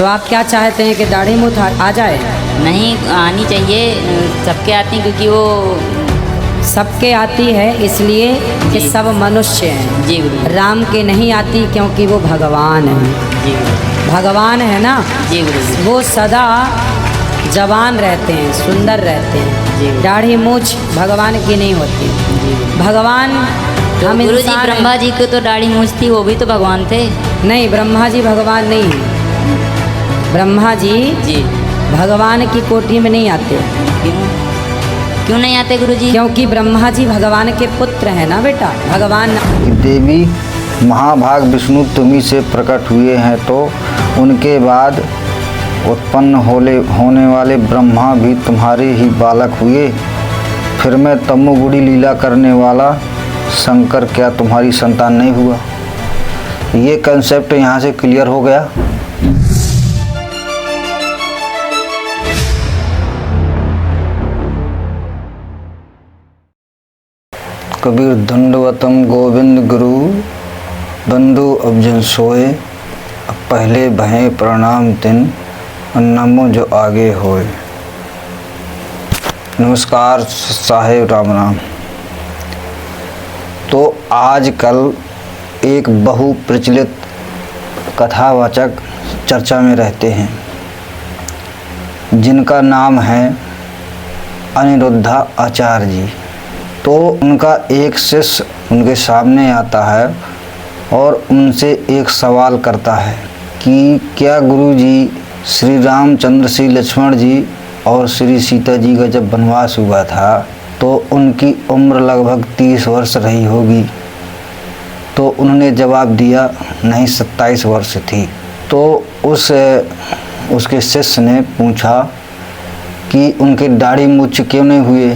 तो आप क्या चाहते हैं कि दाढ़ी मूछ आ जाए? नहीं, आनी चाहिए, सबके आती हैं क्योंकि वो सबके आती है इसलिए कि जी। सब मनुष्य हैं। जी गुरु राम के नहीं आती क्योंकि वो भगवान हैं। जी गुरु भगवान है ना, जी गुरु जी वो सदा जवान रहते हैं, सुंदर रहते जी। हैं। दाढ़ी मूछ भगवान की नहीं होती। जी। भगवान तो हम गुरु जी इंसान हैं। ब्रह्मा जी को तो दाढ़ी मूछ थी, वो भी तो भगवान थे। नहीं, ब्रह्मा जी भगवान नहीं हैं। ब्रह्मा जी जी। भगवान की कोटि में नहीं आते, क्यों क्यों नहीं आते गुरु जी? क्योंकि ब्रह्मा जी भगवान के पुत्र हैं ना बेटा। भगवान देवी महाभाग विष्णु तुम्ही से प्रकट हुए हैं, तो उनके बाद उत्पन्न होने वाले ब्रह्मा भी तुम्हारे ही बालक हुए। फिर मैं तमोगुणी लीला करने वाला शंकर क्या तुम्हारी संतान नहीं हुआ? ये कंसेप्ट यहाँ से क्लियर हो गया। कबीर दंडवतम गोविंद गुरु बंधु अबजन सोए, पहले भय प्रणाम तिन नमो जो आगे होए। नमस्कार साहेब, राम राम। तो आजकल एक बहु प्रचलित कथावाचक चर्चा में रहते हैं, जिनका नाम है अनिरुद्धा आचार्य जी। तो उनका एक शिष्य उनके सामने आता है और उनसे एक सवाल करता है कि क्या गुरु जी श्री रामचंद्र, श्री लक्ष्मण जी और श्री सीता जी का जब वनवास हुआ था तो उनकी उम्र लगभग 30 वर्ष रही होगी? तो उन्होंने जवाब दिया नहीं, 27 वर्ष थी। तो उसके शिष्य ने पूछा कि उनके दाढ़ी मूछ क्यों नहीं हुए?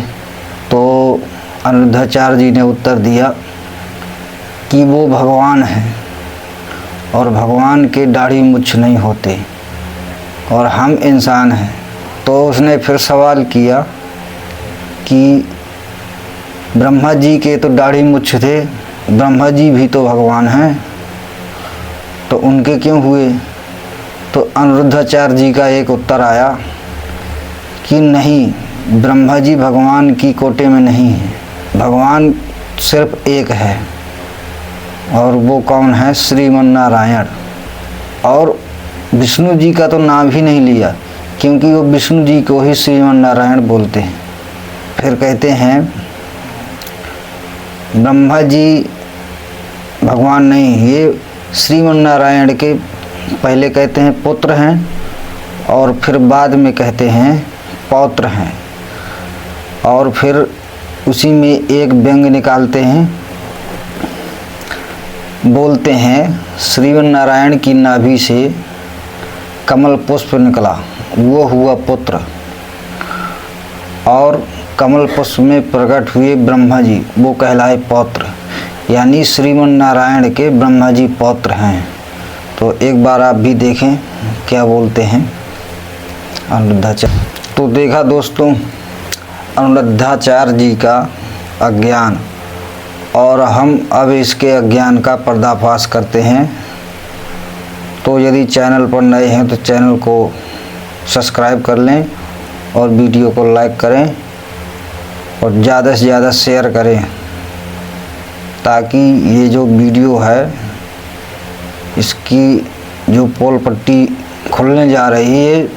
तो अनिरुद्धाचार्य जी ने उत्तर दिया कि वो भगवान हैं और भगवान के दाढ़ी मूछ नहीं होते और हम इंसान हैं। तो उसने फिर सवाल किया कि ब्रह्मा जी के तो दाढ़ी मूछ थे, ब्रह्मा जी भी तो भगवान हैं, तो उनके क्यों हुए? तो अनिरुद्धाचार्य जी का एक उत्तर आया कि नहीं, ब्रह्मा जी भगवान की कोटि में नहीं है। भगवान सिर्फ एक है और वो कौन है? श्रीमन नारायण। और विष्णु जी का तो नाम ही नहीं लिया क्योंकि वो विष्णु जी को ही श्रीमन नारायण बोलते हैं। फिर कहते हैं ब्रह्मा जी भगवान नहीं, ये श्रीमन नारायण के पहले कहते हैं पुत्र हैं और फिर बाद में कहते हैं पौत्र हैं, और फिर उसी में एक व्यंग निकालते हैं, बोलते हैं श्रीमन नारायण की नाभि से कमल पुष्प निकला, वो हुआ पुत्र, और कमल पुष्प में प्रकट हुए ब्रह्मा जी, वो कहलाए पौत्र। यानी श्रीमन नारायण के ब्रह्मा जी पौत्र हैं। तो एक बार आप भी देखें क्या बोलते हैं अनिरुद्धाचार्य। तो देखा दोस्तों अनिरुद्धाचार्य जी का अज्ञान, और हम अब इसके अज्ञान का पर्दाफाश करते हैं। तो यदि चैनल पर नए हैं तो चैनल को सब्सक्राइब कर लें और वीडियो को लाइक करें और ज़्यादा से ज़्यादा शेयर करें, ताकि ये जो वीडियो है इसकी जो पोल पट्टी खुलने जा रही है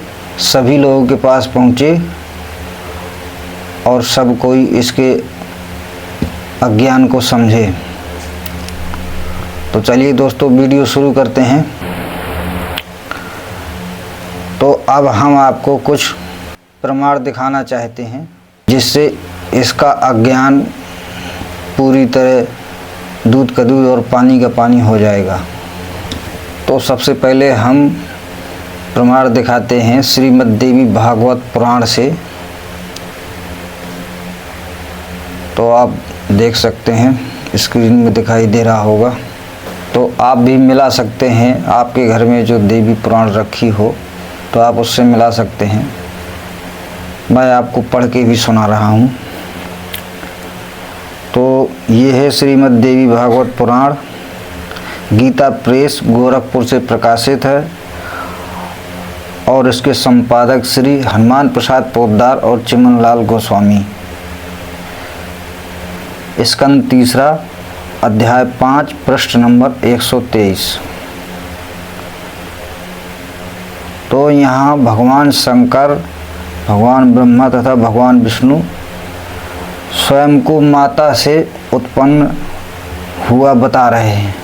सभी लोगों के पास पहुँचे और सब कोई इसके अज्ञान को समझे। तो चलिए दोस्तों वीडियो शुरू करते हैं। तो अब हम आपको कुछ प्रमाण दिखाना चाहते हैं जिससे इसका अज्ञान पूरी तरह दूध का दूध और पानी का पानी हो जाएगा। तो सबसे पहले हम प्रमाण दिखाते हैं श्रीमद् देवी भागवत पुराण से। तो आप देख सकते हैं स्क्रीन में दिखाई दे रहा होगा। तो आप भी मिला सकते हैं, आपके घर में जो देवी पुराण रखी हो तो आप उससे मिला सकते हैं। मैं आपको पढ़ के भी सुना रहा हूँ। तो ये है श्रीमद् देवी भागवत पुराण, गीता प्रेस गोरखपुर से प्रकाशित है और इसके संपादक श्री हनुमान प्रसाद पोद्दार और चिमनलाल गोस्वामी। स्कंद 3 अध्याय 5 पृष्ठ नंबर 123। तो यहाँ भगवान शंकर, भगवान ब्रह्मा तथा भगवान विष्णु स्वयं को माता से उत्पन्न हुआ बता रहे हैं।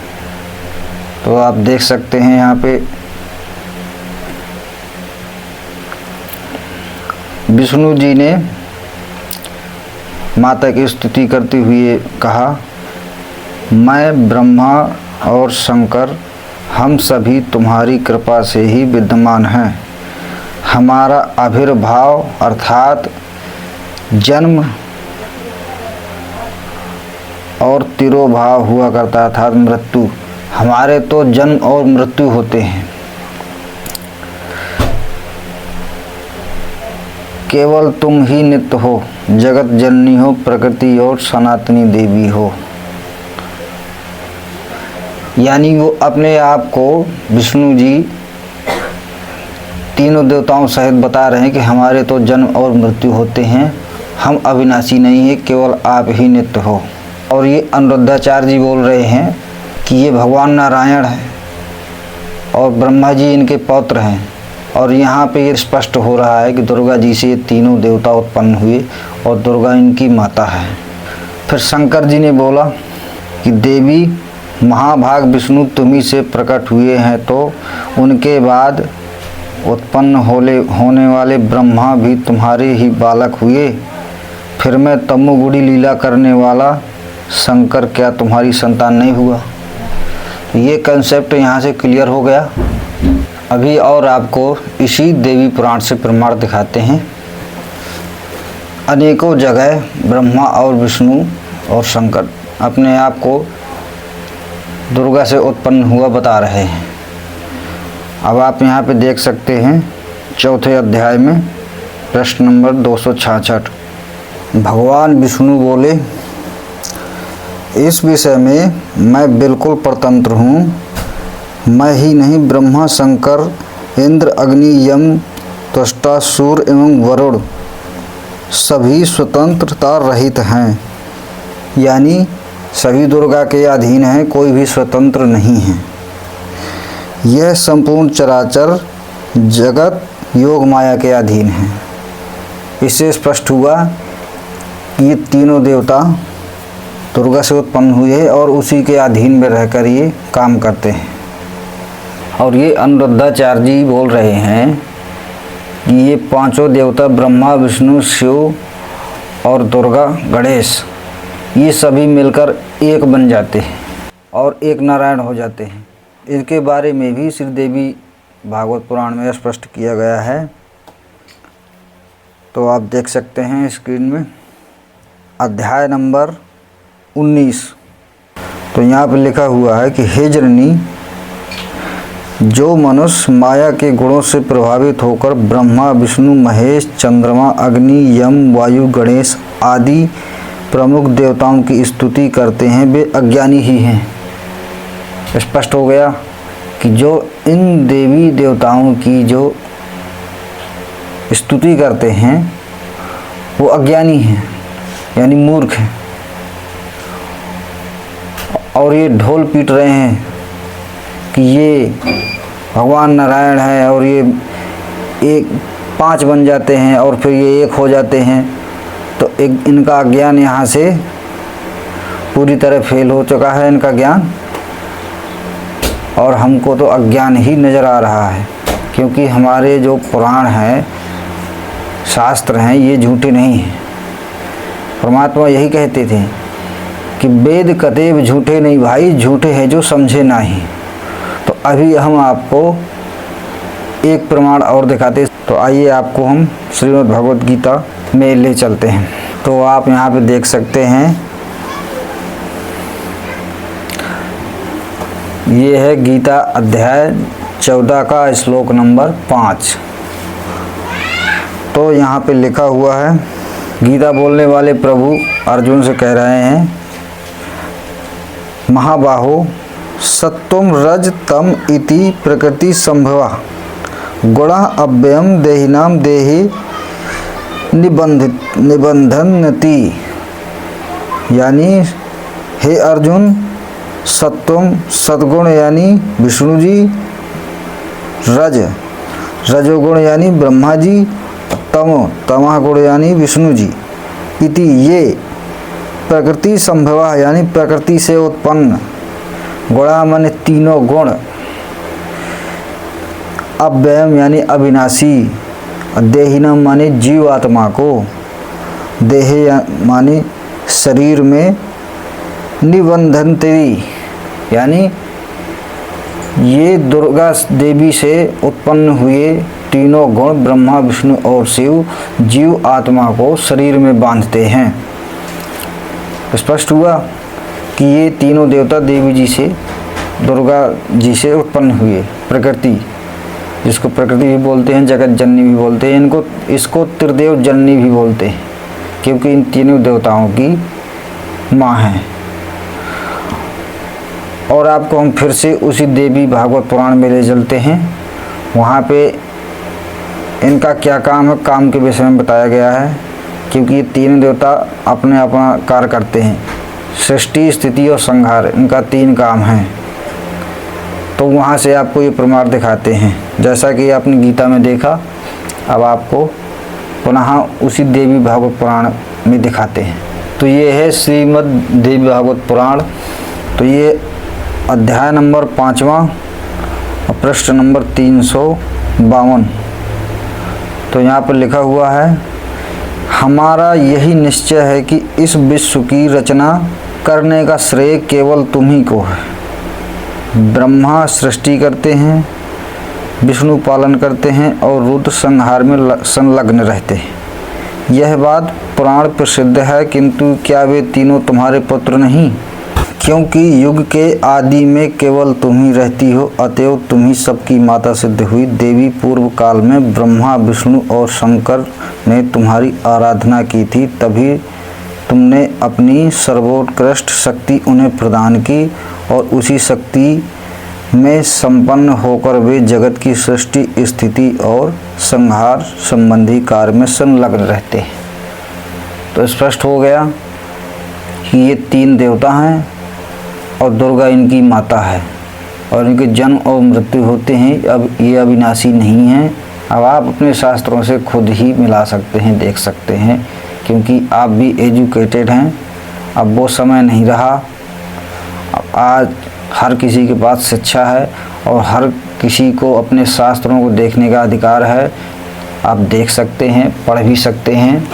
तो आप देख सकते हैं यहाँ पे विष्णु जी ने माता की स्तुति करते हुए कहा, मैं ब्रह्मा और शंकर हम सभी तुम्हारी कृपा से ही विद्यमान हैं। हमारा आविर्भाव अर्थात जन्म और तिरोभाव हुआ करता अर्थात मृत्यु, हमारे तो जन्म और मृत्यु होते हैं। केवल तुम ही नित्य हो, जगत जननी हो, प्रकृति और सनातनी देवी हो। यानी वो अपने आप को विष्णु जी तीनों देवताओं सहित बता रहे हैं कि हमारे तो जन्म और मृत्यु होते हैं, हम अविनाशी नहीं है, केवल आप ही नित्य हो। और ये अनिरुद्धाचार्य जी बोल रहे हैं कि ये भगवान नारायण है और ब्रह्मा जी इनके पौत्र हैं। और यहाँ पे ये स्पष्ट हो रहा है कि दुर्गा जी से ये तीनों देवता उत्पन्न हुए और दुर्गा इनकी माता है। फिर शंकर जी ने बोला कि देवी महाभाग विष्णु तुम्ही से प्रकट हुए हैं, तो उनके बाद उत्पन्न होने वाले ब्रह्मा भी तुम्हारे ही बालक हुए। फिर मैं तमोगुणी लीला करने वाला शंकर क्या तुम्हारी संतान नहीं हुआ? ये कंसेप्ट यहाँ से क्लियर हो गया। अभी और आपको इसी देवी पुराण से प्रमाण दिखाते हैं। अनेकों जगह ब्रह्मा और विष्णु और शंकर अपने आप को दुर्गा से उत्पन्न हुआ बता रहे हैं। अब आप यहाँ पे देख सकते हैं 4 अध्याय में प्रश्न नंबर 266। भगवान विष्णु बोले, इस विषय में मैं बिल्कुल स्वतंत्र हूँ। मैं ही नहीं, ब्रह्मा, शंकर, इंद्र, अग्नि, यम, त्वष्टा, सूर्य एवं वरुण सभी स्वतंत्रता रहित हैं। यानी सभी दुर्गा के अधीन हैं, कोई भी स्वतंत्र नहीं है। यह संपूर्ण चराचर जगत योग माया के अधीन है। इससे स्पष्ट हुआ कि ये तीनों देवता दुर्गा से उत्पन्न हुए और उसी के अधीन में रहकर ये काम करते हैं। और ये अनिरुद्धाचार्य जी बोल रहे हैं कि ये पांचों देवता ब्रह्मा, विष्णु, शिव और दुर्गा, गणेश, ये सभी मिलकर एक बन जाते हैं और एक नारायण हो जाते हैं। इनके बारे में भी श्रीदेवी भागवत पुराण में स्पष्ट किया गया है। तो आप देख सकते हैं स्क्रीन में अध्याय नंबर 19। तो यहाँ पर लिखा हुआ है कि हे जननी, जो मनुष्य माया के गुणों से प्रभावित होकर ब्रह्मा, विष्णु, महेश, चंद्रमा, अग्नि, यम, वायु, गणेश आदि प्रमुख देवताओं की स्तुति करते हैं, वे अज्ञानी ही हैं। स्पष्ट हो गया कि जो इन देवी देवताओं की जो स्तुति करते हैं वो अज्ञानी हैं, यानी मूर्ख हैं। और ये ढोल पीट रहे हैं कि ये भगवान नारायण है और ये 5 बन जाते हैं और फिर ये 1 हो जाते हैं। तो एक इनका ज्ञान यहाँ से पूरी तरह फेल हो चुका है, इनका ज्ञान। और हमको तो अज्ञान ही नज़र आ रहा है, क्योंकि हमारे जो पुराण हैं, शास्त्र हैं, ये झूठे नहीं हैं। परमात्मा यही कहते थे कि वेद कतेब झूठे नहीं भाई, झूठे हैं जो समझे नहीं। तो अभी हम आपको एक प्रमाण और दिखाते। तो आइए आपको हम श्रीमद् भगवद गीता में ले चलते हैं। तो आप यहाँ पे देख सकते हैं, ये है गीता अध्याय 14 का श्लोक नंबर 5। तो यहाँ पे लिखा हुआ है, गीता बोलने वाले प्रभु अर्जुन से कह रहे हैं, महाबाहो सत्वम रज तम इति प्रकृति संभवा गुणः अव्ययम देहिनाम देहि निबंधनति, यानी हे अर्जुन, सत्वम सद्गुण यानी विष्णु जी, रजोगुण यानी ब्रह्मा जी, तमः गुण यानी विष्णु जी, इति ये प्रकृति संभव यानी प्रकृति से उत्पन्न, गुणा माने तीनों गुण, अव्ययम यानी अविनाशी, देहिनम माने जीव आत्मा को, देहे माने शरीर में, निबंधनति यानी ये दुर्गा देवी से उत्पन्न हुए तीनों गुण ब्रह्मा विष्णु और शिव जीव आत्मा को शरीर में बांधते हैं। स्पष्ट हुआ कि ये तीनों देवता देवी जी से, दुर्गा जी से उत्पन्न हुए, प्रकृति जिसको प्रकृति भी बोलते हैं, जगत जननी भी बोलते हैं, इसको त्रिदेव जननी भी बोलते हैं, क्योंकि इन तीनों देवताओं की माँ है। और आपको हम फिर से उसी देवी भागवत पुराण में ले चलते हैं। वहाँ पे इनका क्या काम है, काम के विषय में बताया गया है, क्योंकि ये तीनों देवता अपने अपना कार्य करते हैं, सृष्टि स्थिति और संहार, इनका 3 काम हैं। तो वहाँ से आपको ये प्रमाण दिखाते हैं, जैसा कि आपने गीता में देखा, अब आपको पुनः उसी देवी भागवत पुराण में दिखाते हैं। तो ये है श्रीमद् देवी भागवत पुराण। तो ये अध्याय नंबर 5वां और पृष्ठ नंबर 352। तो यहाँ पर लिखा हुआ है, हमारा यही निश्चय है कि इस विश्व की रचना करने का श्रेय केवल तुम्ही को है। ब्रह्मा सृष्टि करते हैं, विष्णु पालन करते हैं और रुद्र संहार में संलग्न रहते हैं। यह बात पुराण प्रसिद्ध है, किंतु क्या वे तीनों तुम्हारे पुत्र नहीं? क्योंकि युग के आदि में केवल तुम ही रहती हो, अतएव तुम ही सबकी माता सिद्ध हुई देवी। पूर्व काल में ब्रह्मा विष्णु और शंकर ने तुम्हारी आराधना की थी, तभी तुमने अपनी सर्वोत्कृष्ट शक्ति उन्हें प्रदान की और उसी शक्ति में संपन्न होकर वे जगत की सृष्टि स्थिति और संहार संबंधी कार्य में संलग्न रहते हैं। तो स्पष्ट हो गया कि ये 3 देवता हैं और दुर्गा इनकी माता है, और इनके जन्म और मृत्यु होते हैं। अब ये अविनाशी नहीं हैं। अब आप अपने शास्त्रों से खुद ही मिला सकते हैं, देख सकते हैं, क्योंकि आप भी एजुकेटेड हैं। अब वो समय नहीं रहा, अब आज हर किसी के पास शिक्षा है और हर किसी को अपने शास्त्रों को देखने का अधिकार है। आप देख सकते हैं, पढ़ भी सकते हैं।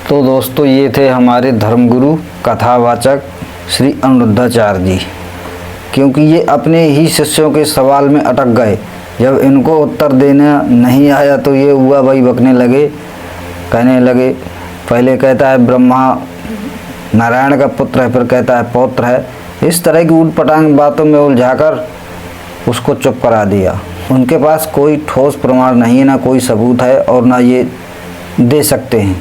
तो दोस्तों, ये थे हमारे धर्मगुरु कथावाचक श्री अनिरुद्धाचार्य जी। क्योंकि ये अपने ही शिष्यों के सवाल में अटक गए, जब इनको उत्तर देना नहीं आया तो ये हुआ भाई बकने लगे, कहने लगे, पहले कहता है ब्रह्मा नारायण का पुत्र है, फिर कहता है पौत्र है। इस तरह की ऊटपटांग बातों में उलझाकर उसको चुप करा दिया। उनके पास कोई ठोस प्रमाण नहीं है, ना कोई सबूत है और ना ये दे सकते हैं।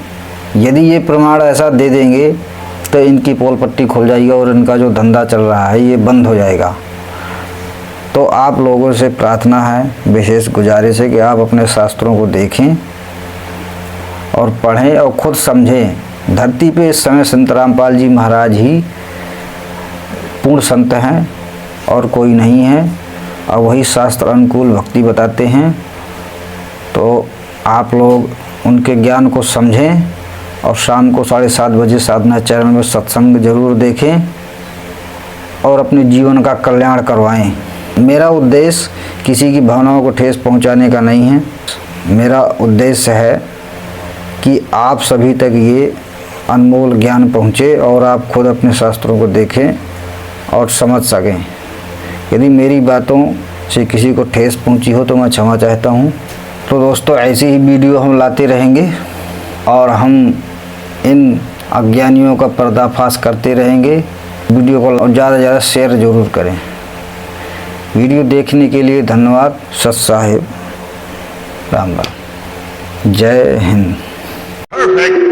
यदि ये प्रमाण ऐसा दे देंगे तो इनकी पोल पट्टी खुल जाएगी और इनका जो धंधा चल रहा है ये बंद हो जाएगा। तो आप लोगों से प्रार्थना है, विशेष गुजारिश है कि आप अपने शास्त्रों को देखें और पढ़ें और खुद समझें। धरती पे इस समय संत रामपाल जी महाराज ही पूर्ण संत हैं और कोई नहीं है, और वही शास्त्र अनुकूल भक्ति बताते हैं। तो आप लोग उनके ज्ञान को समझें और शाम को 7:30 बजे साधना चैनल में सत्संग जरूर देखें और अपने जीवन का कल्याण करवाएं। मेरा उद्देश्य किसी की भावनाओं को ठेस पहुंचाने का नहीं है। मेरा उद्देश्य है कि आप सभी तक ये अनमोल ज्ञान पहुंचे और आप खुद अपने शास्त्रों को देखें और समझ सकें। यदि मेरी बातों से किसी को ठेस पहुंची हो तो मैं क्षमा चाहता हूं। तो दोस्तों, ऐसी ही वीडियो हम लाते रहेंगे और हम इन अज्ञानियों का पर्दाफाश करते रहेंगे। वीडियो को ज़्यादा से ज़्यादा शेयर ज़रूर करें। वीडियो देखने के लिए धन्यवाद। सत साहिब, राम राम, जय हिंद। Perfect.